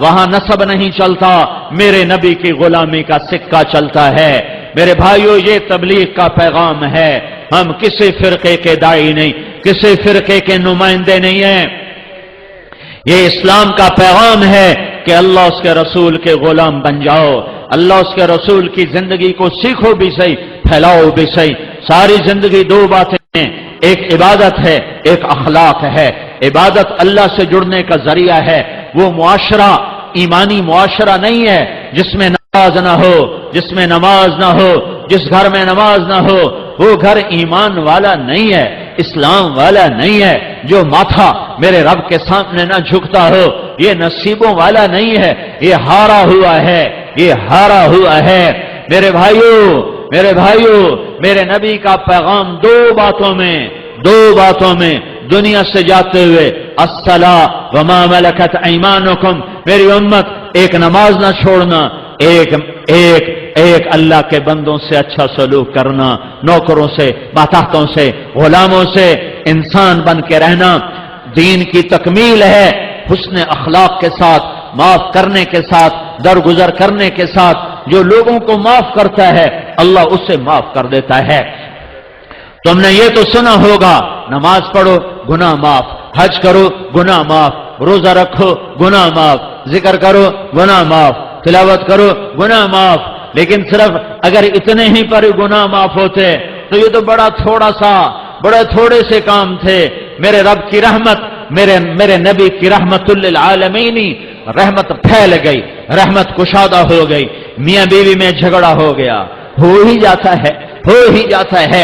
وہاں نسب نہیں چلتا، میرے نبی کی غلامی کا سکہ چلتا ہے۔ میرے بھائیو، یہ تبلیغ کا پیغام ہے۔ ہم کسی فرقے کے داعی نہیں، کسی فرقے کے نمائندے نہیں ہیں۔ یہ اسلام کا پیغام ہے کہ اللہ اس کے رسول کے غلام بن جاؤ، اللہ اس کے رسول کی زندگی کو سیکھو بھی صحیح، پھیلاؤ بھی صحیح۔ ساری زندگی دو باتیں ہیں، ایک عبادت ہے، ایک اخلاق ہے۔ عبادت اللہ سے جڑنے کا ذریعہ ہے، وہ معاشرہ ایمانی معاشرہ نہیں ہے جس میں نماز نہ ہو، جس میں نماز نہ ہو، جس گھر میں نماز نہ ہو، وہ گھر ایمان والا نہیں ہے، اسلام والا نہیں ہے۔ جو ماتھا میرے رب کے سامنے نہ جھکتا ہو، یہ نصیبوں والا نہیں ہے، یہ ہارا ہوا ہے، یہ ہارا ہوا ہے۔ میرے بھائیو، میرے نبی کا پیغام دو باتوں میں دنیا سے جاتے ہوئے، الصلاۃ وما ملکت ایمانکم، میری امت ایک نماز نہ چھوڑنا، ایک اللہ کے بندوں سے اچھا سلوک کرنا، نوکروں سے، ماتحتوں سے، غلاموں سے انسان بن کے رہنا دین کی تکمیل ہے۔ حسن اخلاق کے ساتھ، معاف کرنے کے ساتھ، درگزر کرنے کے ساتھ، جو لوگوں کو معاف کرتا ہے اللہ اسے معاف کر دیتا ہے۔ تم نے یہ تو سنا ہوگا، نماز پڑھو گناہ معاف، حج کرو گناہ معاف، روزہ رکھو گناہ معاف، ذکر کرو گناہ معاف، تلاوت کرو گناہ معاف۔ لیکن صرف اگر اتنے ہی پر گناہ معاف ہوتے تو یہ تو بڑے تھوڑے سے کام تھے۔ میرے رب کی رحمت، میرے نبی کی رحمت للعالمین، رحمت پھیل گئی، رحمت کشادہ ہو گئی، میاں بیوی میں جھگڑا ہو گیا، ہو ہی جاتا ہے۔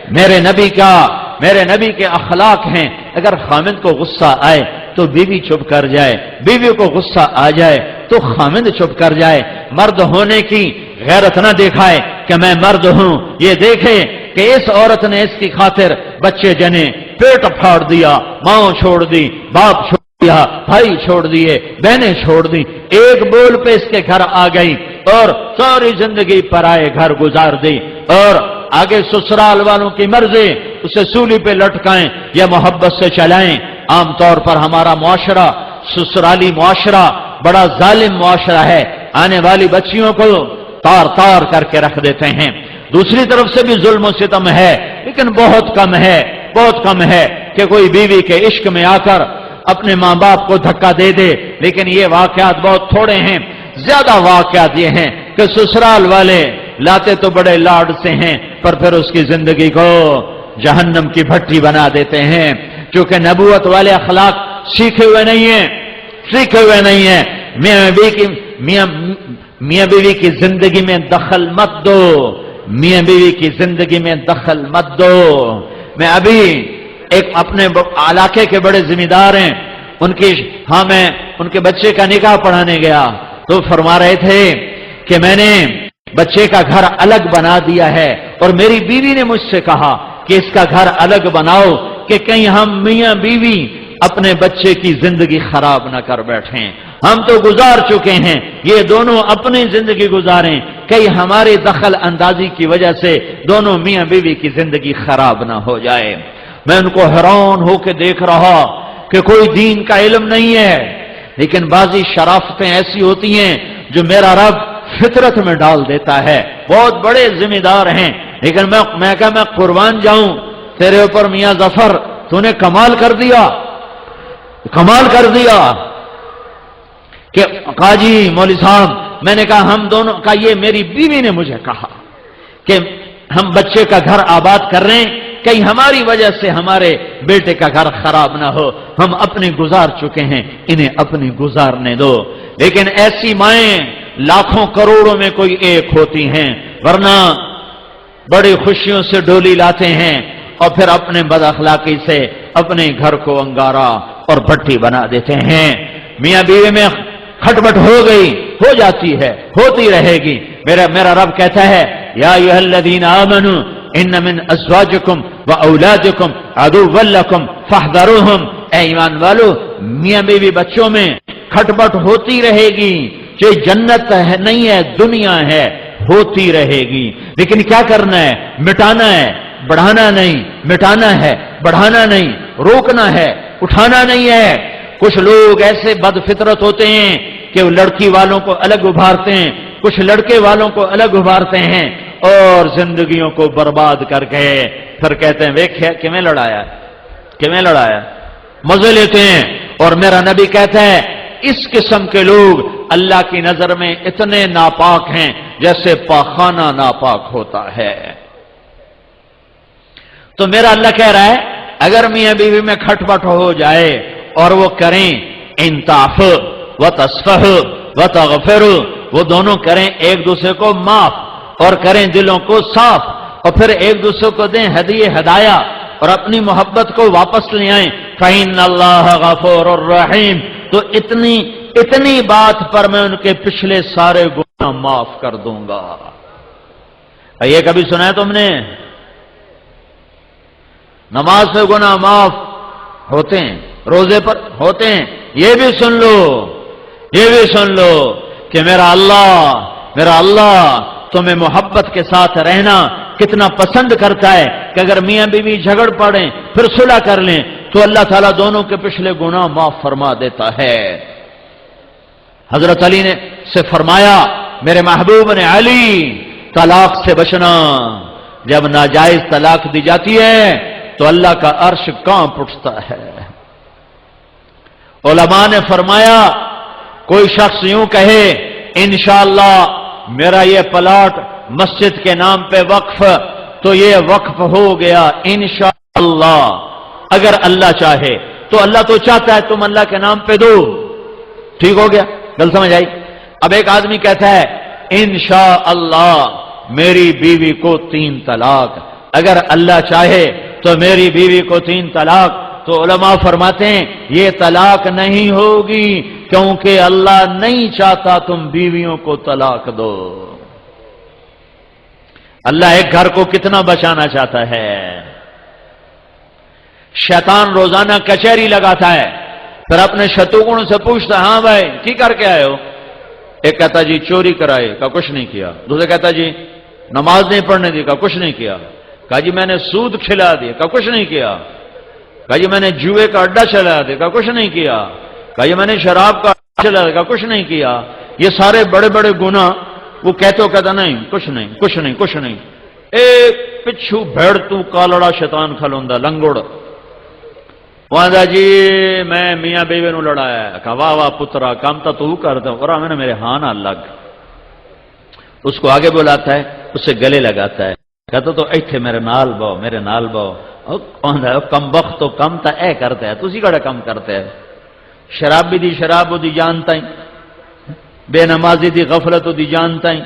میرے نبی کے اخلاق ہیں، اگر خامند کو غصہ آئے تو بیوی چپ کر جائے، بیوی کو غصہ آ جائے تو خامند چپ کر جائے۔ مرد ہونے کی غیرت نہ دکھائے کہ میں مرد ہوں، یہ دیکھے کہ اس عورت نے اس کی خاطر بچے جنے، پیٹ پھاڑ دیا، ماں چھوڑ دی، باپ چھوڑ دیا، بھائی چھوڑ دیے، بہنیں چھوڑ دی، ایک بول پہ اس کے گھر آ گئی اور ساری زندگی پرائے گھر گزار دی، اور آگے سسرال والوں کی مرضی، اسے سولی پہ لٹکائیں یا محبت سے چلائیں۔ عام طور پر ہمارا معاشرہ، سسرالی معاشرہ بڑا ظالم معاشرہ ہے، آنے والی بچیوں کو تار کر کے رکھ دیتے ہیں۔ دوسری طرف سے بھی ظلم و ستم ہے، لیکن بہت کم ہے کہ کوئی بیوی کے عشق میں آ کر اپنے ماں باپ کو دھکا دے دے، لیکن یہ واقعات بہت تھوڑے ہیں۔ زیادہ واقعات یہ ہیں کہ سسرال والے لاتے تو بڑے لاڈ سے ہیں، پر پھر اس کی زندگی کو جہنم کی بھٹی بنا دیتے ہیں، کیونکہ نبوت والے اخلاق سیکھے ہوئے نہیں ہیں۔ میاں بیوی کی زندگی میں دخل مت دو، میاں بیوی کی زندگی میں دخل مت دو۔ میں ابھی ایک اپنے علاقے کے بڑے ذمہ دار ہیں، میں ان کے بچے کا نکاح پڑھانے گیا تو فرما رہے تھے کہ میں نے بچے کا گھر الگ بنا دیا ہے، اور میری بیوی نے مجھ سے کہا کہ اس کا گھر الگ بناؤ کہ کہیں ہم میاں بیوی اپنے بچے کی زندگی خراب نہ کر بیٹھیں۔ ہم تو گزار چکے ہیں، یہ دونوں اپنی زندگی گزاریں، کہیں ہماری دخل اندازی کی وجہ سے دونوں میاں بیوی کی زندگی خراب نہ ہو جائے۔ میں ان کو حیران ہو کے دیکھ رہا کہ کوئی دین کا علم نہیں ہے، لیکن بعضی شرافتیں ایسی ہوتی ہیں جو میرا رب فطرت میں ڈال دیتا ہے۔ بہت بڑے ذمہ دار ہیں، لیکن میں قربان جاؤں تیرے اوپر میاں ظفر، تو نے کمال کر دیا کہ قاضی مولوی صاحب، میں نے کہا ہم دونوں کا، یہ میری بیوی نے مجھے کہا کہ ہم بچے کا گھر آباد کر رہے ہیں، کہیں ہماری وجہ سے ہمارے بیٹے کا گھر خراب نہ ہو، ہم اپنے گزار چکے ہیں، انہیں اپنی گزارنے دو۔ لیکن ایسی مائیں لاکھوں کروڑوں میں کوئی ایک ہوتی ہیں، ورنہ بڑی خوشیوں سے ڈولی لاتے ہیں اور پھر اپنے بد اخلاقی سے اپنے گھر کو انگارا اور بھٹی بنا دیتے ہیں۔ میاں بیوی میں کھٹپٹ ہو گئی، ہو جاتی ہے، ہوتی رہے گی۔ میرا رب کہتا ہے یا ایھا الذین آمنوا ان من ازواجکم واولادکم عدوا لکم فاحذروہم، اے ایمان والو، میاں بیوی بچوں میں کھٹپٹ ہوتی رہے گی، یہ جنت ہے نہیں ہے، دنیا ہے، ہوتی رہے گی۔ لیکن کیا کرنا ہے؟ مٹانا ہے، بڑھانا نہیں، مٹانا ہے، بڑھانا نہیں، روکنا ہے، اٹھانا نہیں ہے۔ کچھ لوگ ایسے بد فطرت ہوتے ہیں کہ وہ لڑکی والوں کو الگ ابھارتے ہیں، کچھ لڑکے والوں کو الگ ابھارتے ہیں اور زندگیوں کو برباد کر کے پھر کہتے ہیں ویکھیا کیویں لڑایا، مزے لیتے ہیں۔ اور میرا نبی کہتا ہے اس قسم کے لوگ اللہ کی نظر میں اتنے ناپاک ہیں جیسے پاخانہ ناپاک ہوتا ہے۔ تو میرا اللہ کہہ رہا ہے اگر میاں بیوی میں کھٹ پٹ ہو جائے اور وہ کریں انصاف و تصفح و تغفر، وہ دونوں کریں ایک دوسرے کو معاف اور کریں دلوں کو صاف اور پھر ایک دوسرے کو دیں ہدیہ ہدایہ اور اپنی محبت کو واپس لے آئیں، فَإِنَّ اللَّهَ غَفُورٌ رَحِيمٌ، تو اتنی بات پر میں ان کے پچھلے سارے گناہ معاف کر دوں گا۔ یہ کبھی سنا ہے تم نے؟ نماز سے گناہ معاف ہوتے ہیں، روزے پر ہوتے ہیں۔ یہ بھی سن لو کہ میرا اللہ تمہیں محبت کے ساتھ رہنا کتنا پسند کرتا ہے کہ اگر میاں بیوی جھگڑ پڑیں پھر صلح کر لیں تو اللہ تعالیٰ دونوں کے پچھلے گناہ معاف فرما دیتا ہے۔ حضرت علی نے سے فرمایا میرے محبوب نے علی طلاق سے بچنا، جب ناجائز طلاق دی جاتی ہے تو اللہ کا عرش کانپ اٹھتا ہے۔ علماء نے فرمایا کوئی شخص یوں کہے انشاءاللہ میرا یہ پلاٹ مسجد کے نام پہ وقف، تو یہ وقف ہو گیا انشاءاللہ، اگر اللہ چاہے تو اللہ تو چاہتا ہے تم اللہ کے نام پہ دو، ٹھیک ہو گیا، گل سمجھ آئی؟ اب ایک آدمی کہتا ہے انشاءاللہ میری بیوی کو 3 طلاق، اگر اللہ چاہے تو میری بیوی کو 3 طلاق، تو علماء فرماتے ہیں یہ طلاق نہیں ہوگی کیونکہ اللہ نہیں چاہتا تم بیویوں کو طلاق دو۔ اللہ ایک گھر کو کتنا بچانا چاہتا ہے۔ شیطان روزانہ کچہری لگاتا ہے، پھر اپنے شتروگن سے پوچھتا ہے ہاں بھائی کی کر کے آئے ہو؟ ایک کہتا جی چوری کرائے، کہا کچھ نہیں کیا۔ دوسرے کہتا جی نماز نہیں پڑھنے دی، کہا کچھ نہیں کیا۔ کہا جی میں نے سود کھلا دیا، کہا کچھ نہیں کیا۔ کہا جی میں نے جوئے کا اڈا چلا دیا، کہا کچھ نہیں کیا۔ کہا جی میں نے شراب کا اڈا چلا دیا، کہا کچھ نہیں کیا۔ یہ سارے بڑے بڑے گناہ وہ کہتا نہیں کچھ نہیں۔ ایک پچھو بھیڑ تو کالڑا شیطان کھلوندا لنگڑ، وہاں جی میں میاں بیوی نو لڑایا، کہا واہ واہ پترا کام تو کرتا اور میں نے میرے ہاں نہ لگ، اس کو آگے بلاتا ہے، اسے گلے لگاتا ہے، کہتا تو ایتھے میرے نال باؤ، کم وقت تو کم تا اے کرتا ہے، تسی کڑا کم کرتا ہے، شرابی دی شراب دی جانتا ہی، بے نمازی دی غفلت دی جانتا ہی،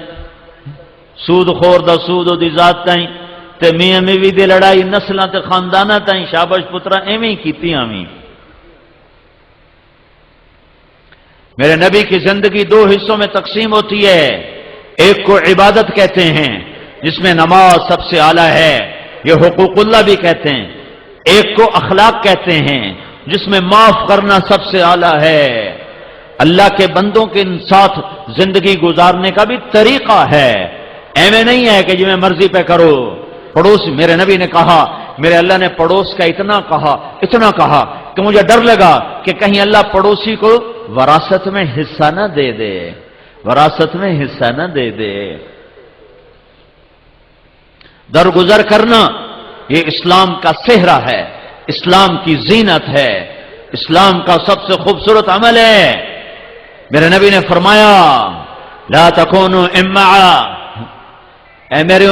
سود خور دا سود دی ذات تائیں تے میاں بیوی دی لڑائی نسلاں تے خانداناں تائیں، شاباش پترا ایویں کیتی آویں۔ میرے نبی کی زندگی 2 حصوں میں تقسیم ہوتی ہے، ایک کو عبادت کہتے ہیں جس میں نماز سب سے اعلیٰ ہے، یہ حقوق اللہ بھی کہتے ہیں، ایک کو اخلاق کہتے ہیں جس میں معاف کرنا سب سے اعلیٰ ہے، اللہ کے بندوں کے ساتھ زندگی گزارنے کا بھی طریقہ ہے، ایویں نہیں ہے کہ جو میں مرضی پہ کرو۔ پڑوس میرے نبی نے کہا میرے اللہ نے پڑوس کا اتنا کہا کہ مجھے ڈر لگا کہ کہیں اللہ پڑوسی کو وراثت میں حصہ نہ دے دے، درگزر کرنا یہ اسلام کا صحرا ہے، اسلام کی زینت ہے، اسلام کا سب سے خوبصورت عمل ہے۔ میرے نبی نے فرمایا لا تکونوا امعا، اے میرے